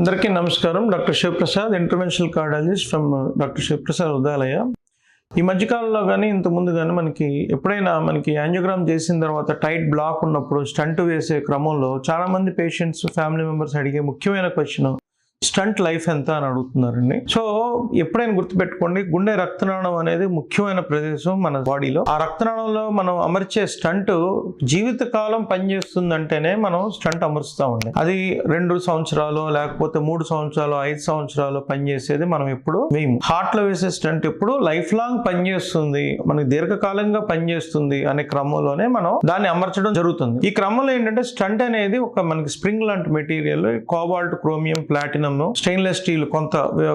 అందరికీ నమస్కారం. Doctor Shivaprasad, interventional cardiologist from doctor Shivaprasad Udalaya. ఈ మధ్యకాలంలో కానీ ఇంతకుముందు కానీ ఎప్పుడైనా యాంజియోగ్రామ్ చేసిన తర్వాత టైట్ బ్లాక్ ఉన్నప్పుడు స్టంట్ వేసే క్రమంలో చాలామంది పేషెంట్స్, ఫ్యామిలీ మెంబర్స్ అడిగే ముఖ్యమైన క్వశ్చన్, స్టంట్ లైఫ్ ఎంత అని అడుగుతున్నారండి. సో ఎప్పుడైనా గుర్తుపెట్టుకోండి, గుండె రక్తనాళం అనేది ముఖ్యమైన ప్రదేశం మన బాడీలో. ఆ రక్తనాళంలో మనం అమర్చే స్టంట్ జీవితకాలం పనిచేస్తుందంటేనే మనం స్టంట్ అమరుస్తామండి. అది 2 సంవత్సరాలు లేకపోతే 3 సంవత్సరాలు 5 సంవత్సరాలు పనిచేసేది మనం ఎప్పుడు వేయము. హార్ట్ లో వేసే స్టంట్ ఎప్పుడు లైఫ్ లాంగ్ పనిచేస్తుంది, మనకి దీర్ఘకాలంగా పనిచేస్తుంది అనే క్రమంలోనే మనం దాన్ని అమర్చడం జరుగుతుంది. ఈ క్రమంలో ఏంటంటే స్టంట్ అనేది ఒక మనకి స్ప్రింగ్ లాంటి material, cobalt, chromium, platinum, stainless steel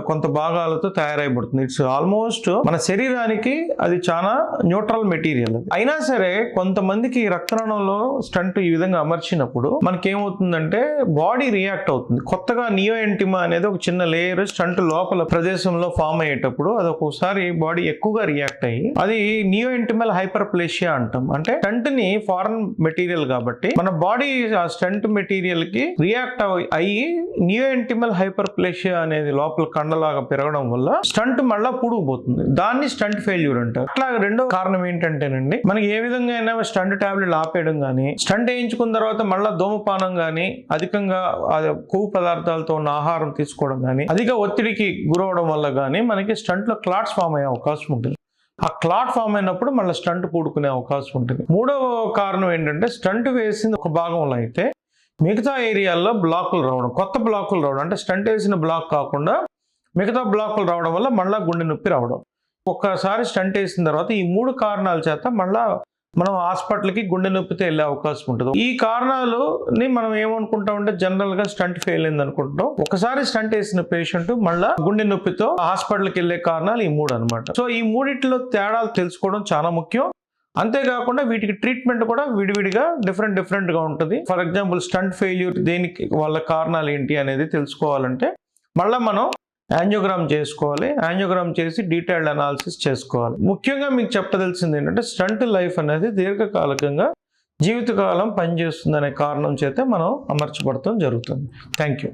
కొంత భాగాలతో తయారైబడుతుంది. ఇట్స్ ఆల్మోస్ట్ మన శరీరానికి అది చాలా న్యూట్రల్ మెటీరియల్. అయినా సరే కొంతమందికి రక్తనాళంలో స్టంట్ ఈ విధంగా అమర్చినప్పుడు మనకేమవుతుందంటే బాడీ రియాక్ట్ అవుతుంది. కొత్తగా నియోఎంటిమా అనేది ఒక చిన్న లేయర్ స్టంట్ లోపల ప్రదేశంలో ఫామ్ అయ్యేటప్పుడు అది ఒక్కొక్కసారి బాడీ ఎక్కువగా రియాక్ట్ అయ్యి అది నియోఎంటిమల్ హైపర్ప్లేషియా అంటాం. అంటే స్టంట్ ని ఫారెన్ మెటీరియల్ కాబట్టి మన బాడీ ఆ స్టంట్ మెటీరియల్ కి రియాక్ట్ అయ్యి నియోఎంటిమల్ హైపర్ప్లేషియా అనేది లోపల కండలాగా పెరగడం వల్ల స్టంట్ మళ్ళా పుడుకుపోతుంది. దాన్ని స్టంట్ ఫెయిల్యూర్ అంటారు. అట్లా రెండో కారణం ఏంటంటేనండి, మనకి ఏ విధంగా అయినా స్టంట్ టాబ్లెట్లు ఆపేయడం కానీ, స్టంట్ వేయించుకున్న తర్వాత మళ్ళీ ధూమపానం కానీ, అధికంగా కొవ్వు పదార్థాలతో ఉన్న ఆహారం తీసుకోవడం కానీ, అధిక ఒత్తిడికి గురవడం వల్ల కానీ మనకి స్టంట్ లో క్లాట్స్ ఫామ్ అయ్యే అవకాశం ఉంటుంది. ఆ క్లాట్ ఫామ్ అయినప్పుడు మళ్ళీ స్టంట్ పూడుకునే అవకాశం ఉంటుంది. మూడవ కారణం ఏంటంటే, స్టంట్ వేసింది ఒక భాగంలో అయితే మిగతా ఏరియాల్లో బ్లాకులు రావడం, కొత్త బ్లాకులు రావడం. అంటే స్టంట్ వేసిన బ్లాక్ కాకుండా మిగతా బ్లాకులు రావడం వల్ల మళ్ళీ గుండె నొప్పి రావడం. ఒక్కసారి స్టంట్ వేసిన తర్వాత ఈ 3 కారణాల చేత మళ్ళీ మనం హాస్పిటల్కి గుండె నొప్పితో వెళ్ళే అవకాశం ఉంటుంది. ఈ కారణాలని మనం ఏమనుకుంటామంటే జనరల్గా స్టంట్ ఫెయిల్ అయింది అనుకుంటాం. ఒకసారి స్టంట్ వేసిన పేషెంట్ మళ్ళీ గుండె నొప్పితో హాస్పిటల్కి వెళ్ళే కారణాలు ఈ 3 అనమాట. సో ఈ మూడిట్లో తేడాలు తెలుసుకోవడం చాలా ముఖ్యం. అంతేకాకుండా వీటికి ట్రీట్మెంట్ కూడా విడివిడిగా డిఫరెంట్గా ఉంటుంది. ఫర్ ఎగ్జాంపుల్ స్టంట్ ఫెయిల్యూర్ దేనికి వాళ్ళ కారణాలు ఏంటి అనేది తెలుసుకోవాలంటే మళ్ళీ మనం యాంజియోగ్రామ్ చేసుకోవాలి. యాంజియోగ్రామ్ చేసి డీటెయిల్డ్ అనాలిసిస్ చేసుకోవాలి. ముఖ్యంగా మీకు చెప్పదలిసింది ఏంటంటే స్టంట్ లైఫ్ అనేది దీర్ఘకాలికంగా జీవితకాలం పనిచేస్తుంది అనే కారణం చేత మనం అమర్చబడటం జరుగుతుంది. Thank you.